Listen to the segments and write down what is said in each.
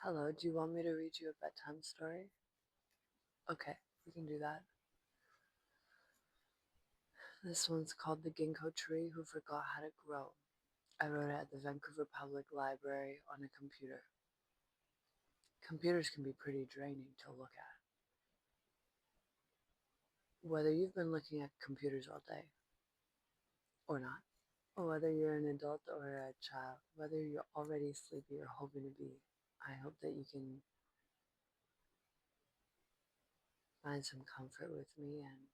Hello, do you want me to read you a bedtime story? Okay, we can do that. This one's called The Ginkgo Tree Who Forgot How to Grow. I wrote it at the Vancouver Public Library on a computer. Computers can be pretty draining to look at. Whether you've been looking at computers all day or not, or whether you're an adult or a child, whether you're already sleepy or hoping to be, I hope that you can find some comfort with me and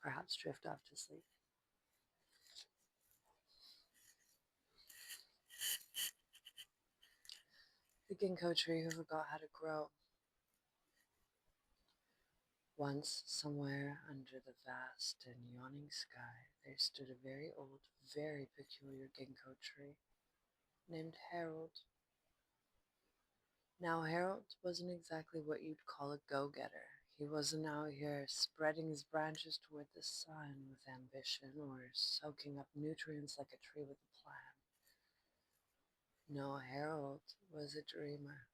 perhaps drift off to sleep. The Ginkgo Tree Who Forgot How to Grow. Once, somewhere under the vast and yawning sky, there stood a very old, very peculiar ginkgo tree named Harold. Now, Harold wasn't exactly what you'd call a go-getter. He wasn't out here spreading his branches toward the sun with ambition or soaking up nutrients like a tree with a plan. No, Harold was a dreamer,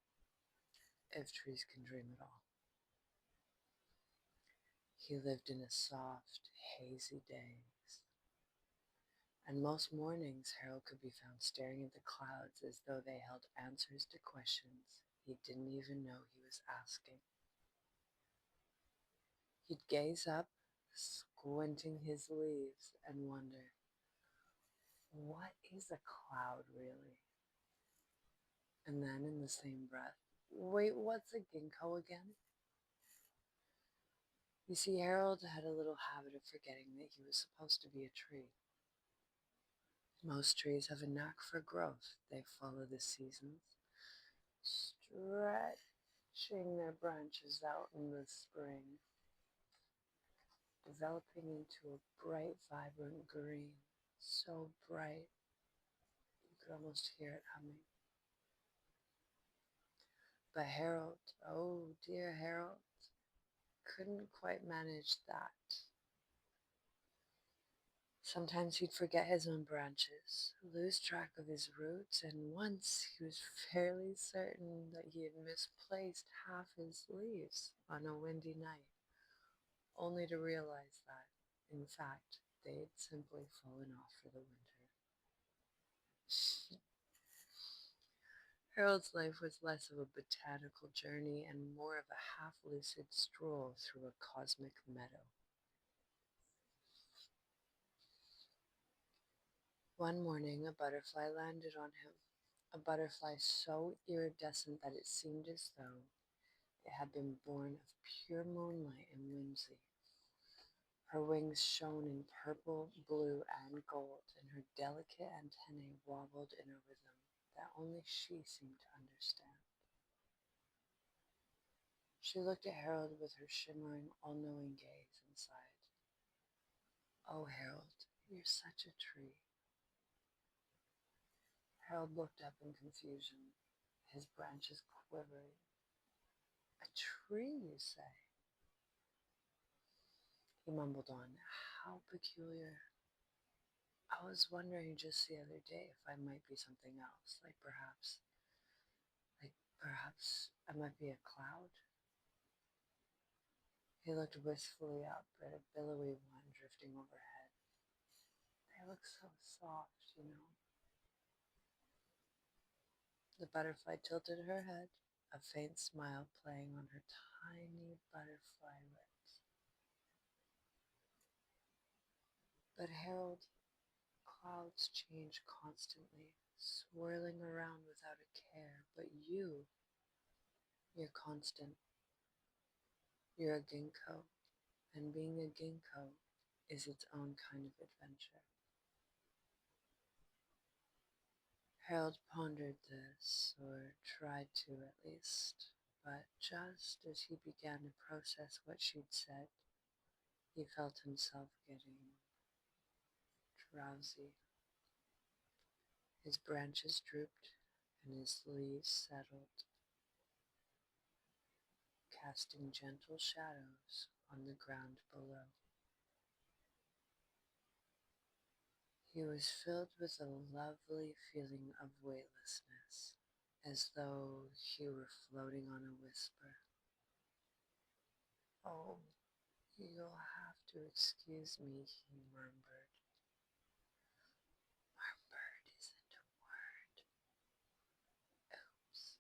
if trees can dream at all. He lived in a soft, hazy daze. And most mornings, Harold could be found staring at the clouds as though they held answers to questions he didn't even know he was asking. He'd gaze up, squinting his leaves, and wonder, what is a cloud really? And then in the same breath, wait, what's a ginkgo again? You see, Harold had a little habit of forgetting that he was supposed to be a tree. Most trees have a knack for growth. They follow the seasons, stretching their branches out in the spring, developing into a bright, vibrant green, so bright you could almost hear it humming. But Harold, oh dear Harold, couldn't quite manage that. Sometimes he'd forget his own branches, lose track of his roots, and once he was fairly certain that he had misplaced half his leaves on a windy night, only to realize that, in fact, they'd simply fallen off for the winter. Harold's life was less of a botanical journey and more of a half-lucid stroll through a cosmic meadow. One morning, a butterfly landed on him, a butterfly so iridescent that it seemed as though it had been born of pure moonlight and whimsy. Her wings shone in purple, blue, and gold, and her delicate antennae wobbled in a rhythm that only she seemed to understand. She looked at Harold with her shimmering, all-knowing gaze and sighed. Oh, Harold, you're such a tree. Harold looked up in confusion, his branches quivering. A tree, you say? He mumbled on. How peculiar. I was wondering just the other day if I might be something else, like perhaps I might be a cloud. He looked wistfully up at a billowy one drifting overhead. They look so soft, you know. The butterfly tilted her head, a faint smile playing on her tiny butterfly lips. But Harold, clouds change constantly, swirling around without a care. But you're constant. You're a ginkgo, and being a ginkgo is its own kind of adventure. Harold pondered this, or tried to at least, but just as he began to process what she'd said, he felt himself getting drowsy. His branches drooped and his leaves settled, casting gentle shadows on the ground below. He was filled with a lovely feeling of weightlessness. as though he were floating on a whisper. "Oh, you'll have to excuse me," he murmured. Murmured isn't a word. Oops.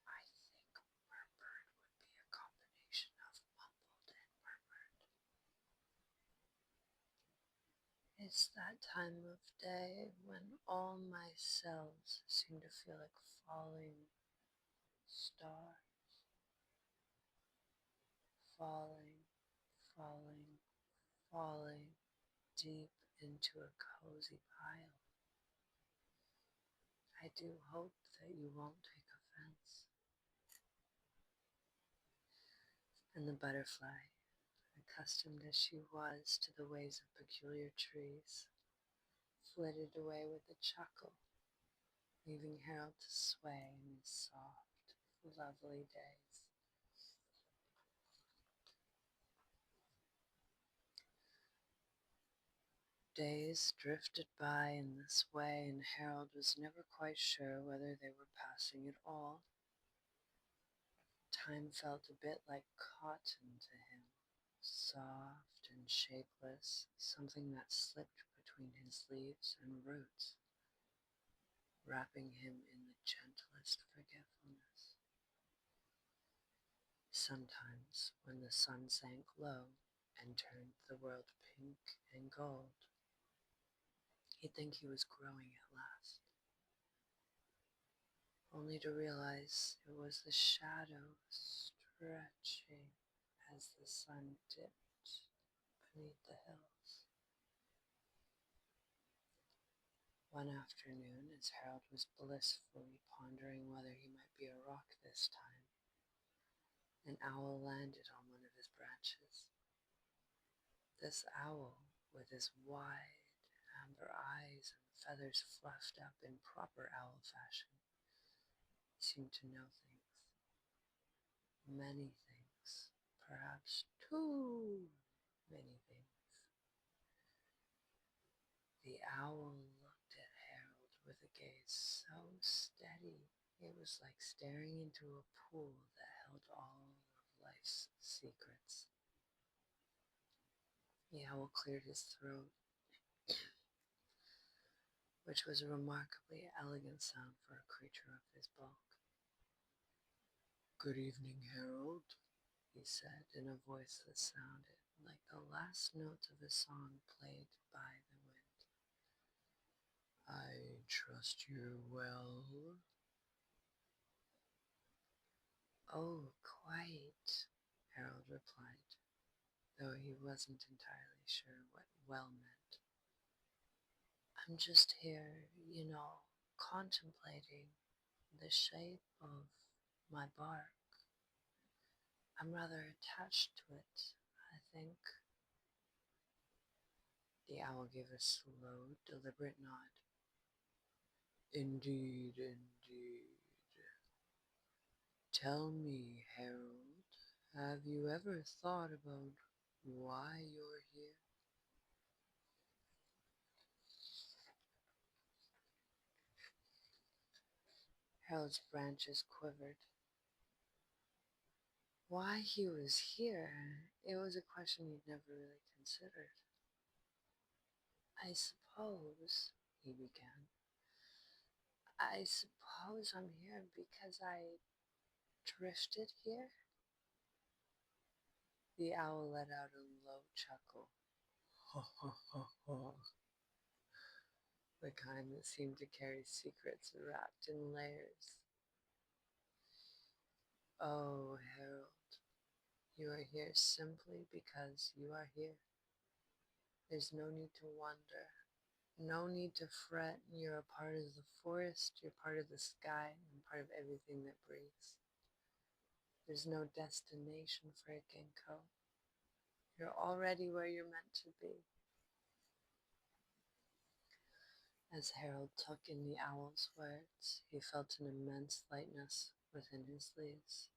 I think murmured would be a combination of mumbled and murmured. It's that time of day when all my cells seem to feel like falling stars, falling, falling, falling deep into a cozy pile. I do hope that you won't take offense. And the butterfly, accustomed as she was to the ways of peculiar trees, flitted away with a chuckle, leaving Harold to sway in his soft, lovely days. Days drifted by in this way, and Harold was never quite sure whether they were passing at all. Time felt a bit like cotton to him, soft and shapeless, something that slipped between his leaves and roots, wrapping him in the gentlest forgetfulness. Sometimes, when the sun sank low and turned the world pink and gold, he'd think he was growing at last, only to realize it was the shadow stretching as the sun dipped beneath the hills. One afternoon, as Harold was blissfully pondering whether he might be a rock this time, an owl landed on one of his branches. This owl, with his wide amber eyes and feathers fluffed up in proper owl fashion, seemed to know things, many things, perhaps too many things. The owl looked at Harold with a gaze so steady it was like staring into a pool that held all of life's secrets. The owl cleared his throat, which was a remarkably elegant sound for a creature of his bulk. "Good evening, Harold," he said in a voice that sounded like the last notes of a song played by the wind. "I trust you're well." "Oh, quite," Harold replied, though he wasn't entirely sure what well meant. "I'm just here, contemplating the shape of my bark. I'm rather attached to it, I think." The owl gave a slow, deliberate nod. "Indeed, indeed. Tell me, Harold, have you ever thought about why you're here?" Harold's branches quivered. Why he was here, it was a question he'd never really considered. "I suppose," he began, "I suppose I'm here because I drifted here." The owl let out a low chuckle. "Ha ha ha ha," the kind that seemed to carry secrets wrapped in layers. "Oh, Harold, you are here simply because you are here. There's no need to wonder, no need to fret. You're a part of the forest, you're part of the sky, and part of everything that breathes. There's no destination for a Ginko. You're already where you're meant to be." As Harold took in the owl's words, he felt an immense lightness within his leaves,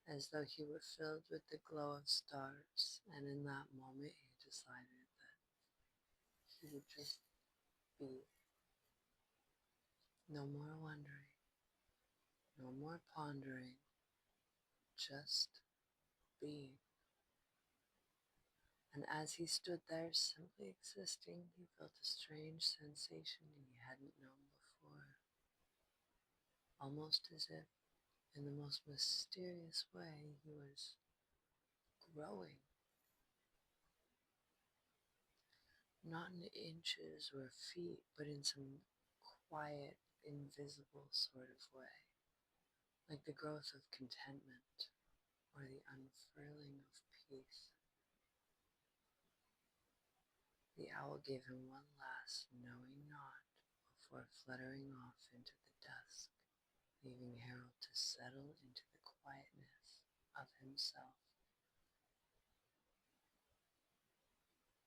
as though he were filled with the glow of stars, and in that moment he decided that he would just be. No more wondering, no more pondering, just being. And as he stood there simply existing, he felt a strange sensation he hadn't known before. Almost as if, in the most mysterious way, he was growing. Not in inches or feet, but in some quiet, invisible sort of way. Like the growth of contentment or the unfurling of peace. The owl gave him one last knowing nod before fluttering off into the dusk, leaving Harold to settle into the quietness of himself.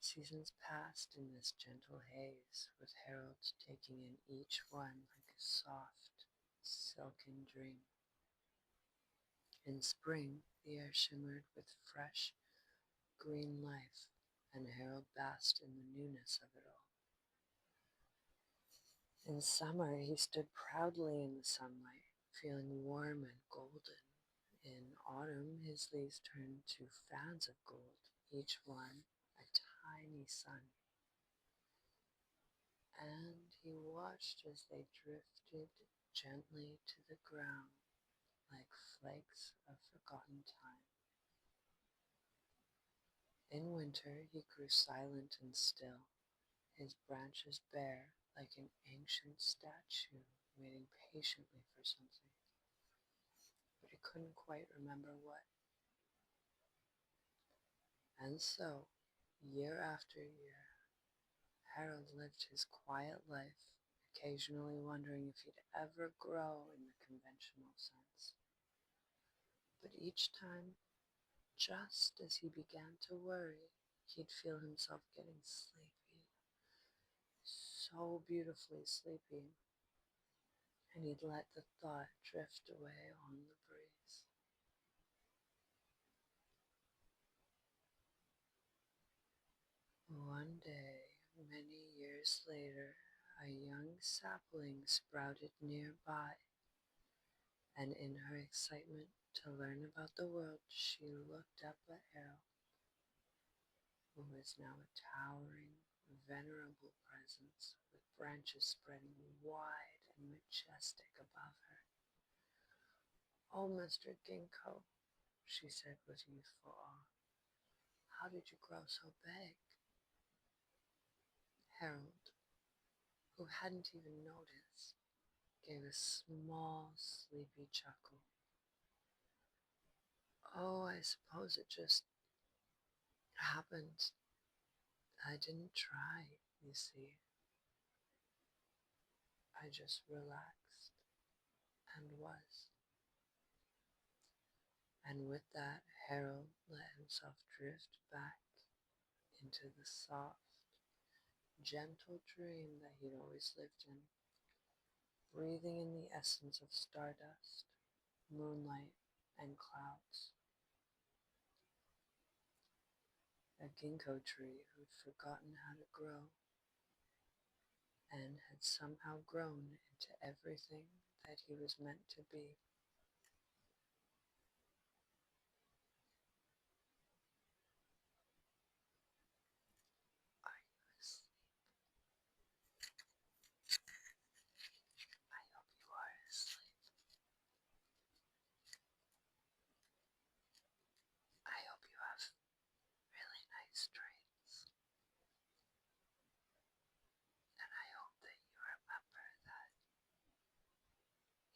Seasons passed in this gentle haze, with Harold taking in each one like a soft, silken dream. In spring, the air shimmered with fresh, green life, and Harold basked in the newness of it all. In summer, he stood proudly in the sunlight, feeling warm and golden. In autumn, his leaves turned to fans of gold, each one a tiny sun. And he watched as they drifted gently to the ground like flakes of forgotten time. In winter, he grew silent and still, his branches bare like an ancient statue waiting patiently for something, but he couldn't quite remember what. And so, year after year, Harold lived his quiet life, occasionally wondering if he'd ever grow in the conventional sense. But each time, just as he began to worry, he'd feel himself getting sleepy, so beautifully sleepy, and he'd let the thought drift away on the breeze. One day, many years later, a young sapling sprouted nearby, and in her excitement to learn about the world, she looked up at Harold, who was now a towering, venerable presence with branches spreading wide and majestic above her. "Oh, Mr. Ginko," she said with youthful awe, "how did you grow so big?" Harold, who hadn't even noticed, gave a small, sleepy chuckle. "Oh, I suppose it just happened. I didn't try, you see. I just relaxed and was." And with that, Harold let himself drift back into the soft, gentle dream that he'd always lived in, breathing in the essence of stardust, moonlight, and clouds. A ginkgo tree who'd forgotten how to grow and had somehow grown into everything that he was meant to be. Are you asleep? I hope you are asleep. I hope you have really nice dreams. And I hope that you remember that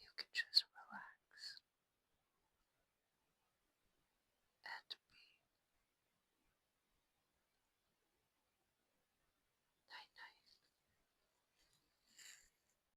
you can just